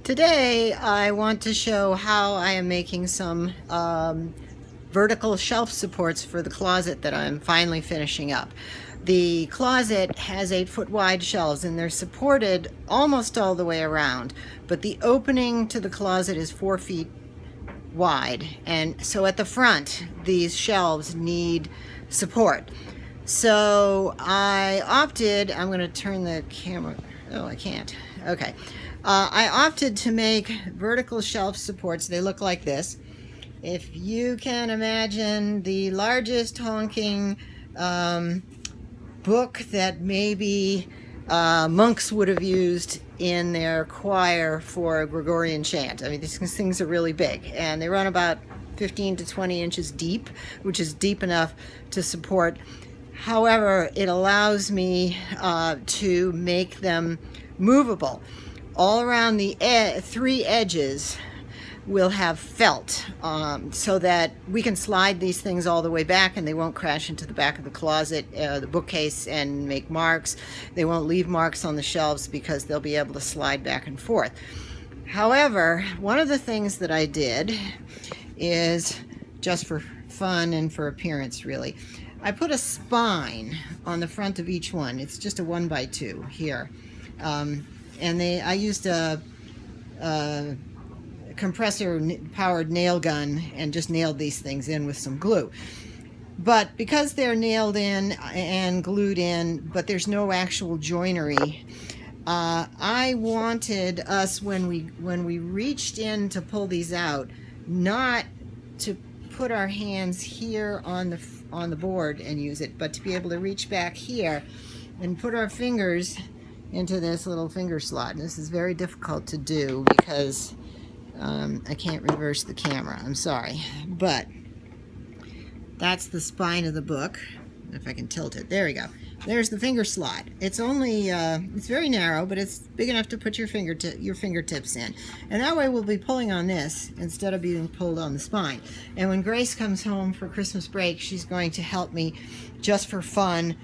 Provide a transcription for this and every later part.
Today I want to show how I am making some vertical shelf supports for the closet that I'm finally finishing up. The closet has 8-foot wide shelves and they're supported almost all the way around, but the opening to the closet is 4 feet wide, and so at the front these shelves need support. So I'm going to turn the camera, oh I can't, okay. I opted to make vertical shelf supports. They look like this. If you can imagine the largest honking book that maybe monks would have used in their choir for a Gregorian chant. I mean, these things are really big, and they run about 15 to 20 inches deep, which is deep enough to support. However, it allows me to make them movable. All around the three edges will have felt so that we can slide these things all the way back and they won't crash into the back of the closet, the bookcase, and make marks. They won't leave marks on the shelves because they'll be able to slide back and forth. However, one of the things that I did is, just for fun and for appearance really, I put a spine on the front of each one. It's just a 1x2 here. And I used a compressor powered nail gun and just nailed these things in with some glue. But because they're nailed in and glued in, but there's no actual joinery, I wanted us, when we reached in to pull these out, not to put our hands here on the board and use it, but to be able to reach back here and put our fingers into this little finger slot. And this is very difficult to do because I can't reverse the camera. I'm sorry. But that's the spine of the book. If I can tilt it. There we go. There's the finger slot. It's only, it's very narrow, but it's big enough to put your fingertips in. And that way we'll be pulling on this instead of being pulled on the spine. And when Grace comes home for Christmas break, she's going to help me just for fun.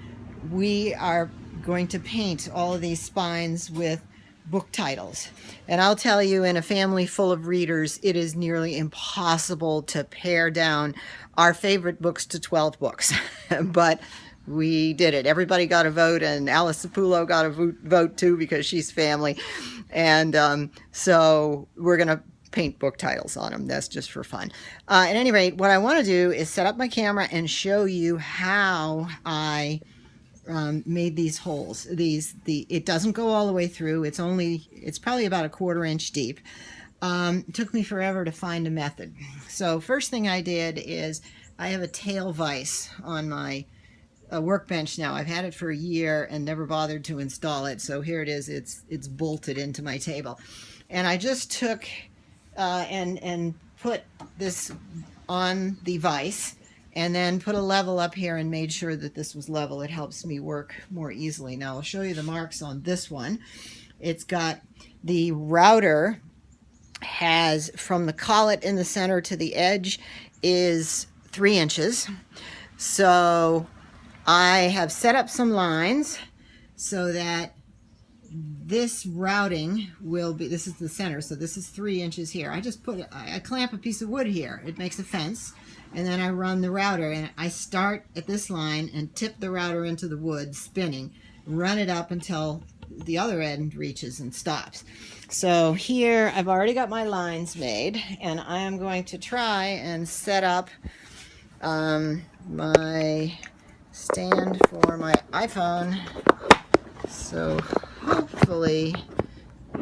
We are going to paint all of these spines with book titles. And I'll tell you, in a family full of readers, it is nearly impossible to pare down our favorite books to 12 books. But we did it. Everybody got a vote, and Alice Sapulo got a vote too because she's family. And so we're going to paint book titles on them. That's just for fun. At any rate, what I want to do is set up my camera and show you how I made these holes. It doesn't go all the way through. It's probably about a 1/4 inch deep. It took me forever to find a method. So first thing I did is I have a tail vise on my workbench now. I've had it for a year and never bothered to install it. So here it is. It's bolted into my table. And I just took and put this on the vise, and then put a level up here and made sure that this was level. It helps me work more easily. Now I'll show you the marks on this one. It's got the router has, from the collet in the center to the edge, is 3 inches. So I have set up some lines so that this routing will be, this is the center, so this is 3 inches here. I clamp a piece of wood here. It makes a fence. And then I run the router, and I start at this line and tip the router into the wood, spinning, run it up until the other end reaches and stops. So here I've already got my lines made, and I am going to try and set up my stand for my iPhone. So hopefully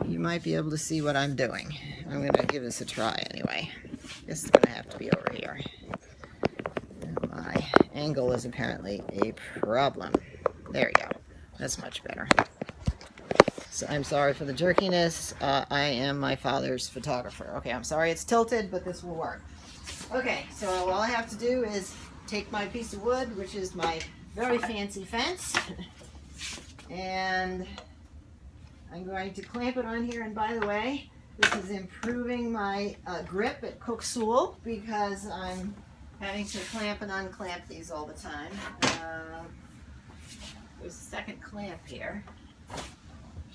you might be able to see what I'm doing. I'm going to give this a try anyway. This is going to have to be over here. My angle is apparently a problem. There we go. That's much better. So I'm sorry for the jerkiness. I am my father's photographer. Okay, I'm sorry it's tilted, but this will work. Okay, so all I have to do is take my piece of wood, which is my very fancy fence, and I'm going to clamp it on here. And by the way, this is improving my grip at Cooksool because I'm having to clamp and unclamp these all the time. There's a second clamp here, which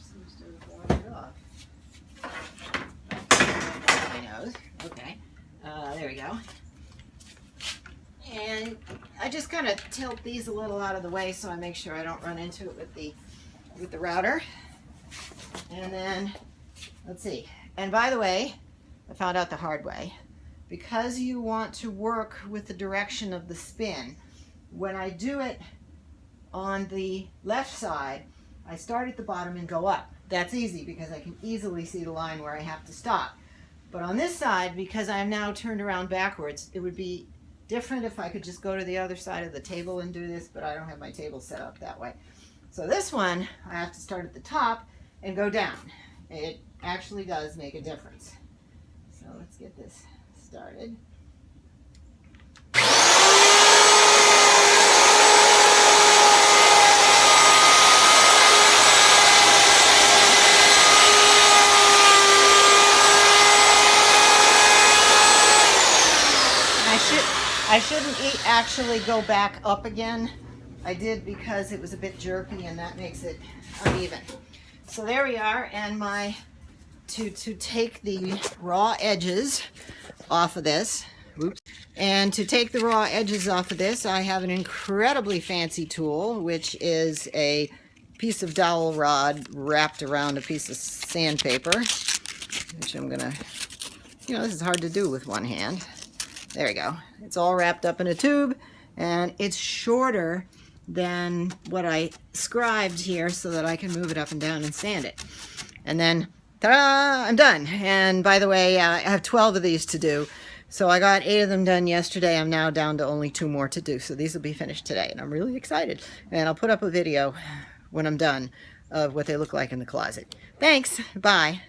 seems to have worn it off. There we go. And I just kind of tilt these a little out of the way so I make sure I don't run into it with the router. And then, let's see. And by the way, I found out the hard way. Because you want to work with the direction of the spin, when I do it on the left side, I start at the bottom and go up. That's easy because I can easily see the line where I have to stop. But on this side, because I'm now turned around backwards, it would be different if I could just go to the other side of the table and do this, but I don't have my table set up that way. So this one, I have to start at the top and go down. It actually does make a difference. So let's get this started. I shouldn't actually go back up again. I did because it was a bit jerky and that makes it uneven. So there we are, and to take the raw edges off of this, and to take the raw edges off of this, I have an incredibly fancy tool, which is a piece of dowel rod wrapped around a piece of sandpaper, which I'm gonna, this is hard to do with one hand. There we go. It's all wrapped up in a tube, and it's shorter than what I scribed here so that I can move it up and down and sand it. And then, ta-da, I'm done. And by the way, I have 12 of these to do. So I got 8 of them done yesterday. I'm now down to only 2 more to do. So these will be finished today, and I'm really excited. And I'll put up a video when I'm done of what they look like in the closet. Thanks. Bye.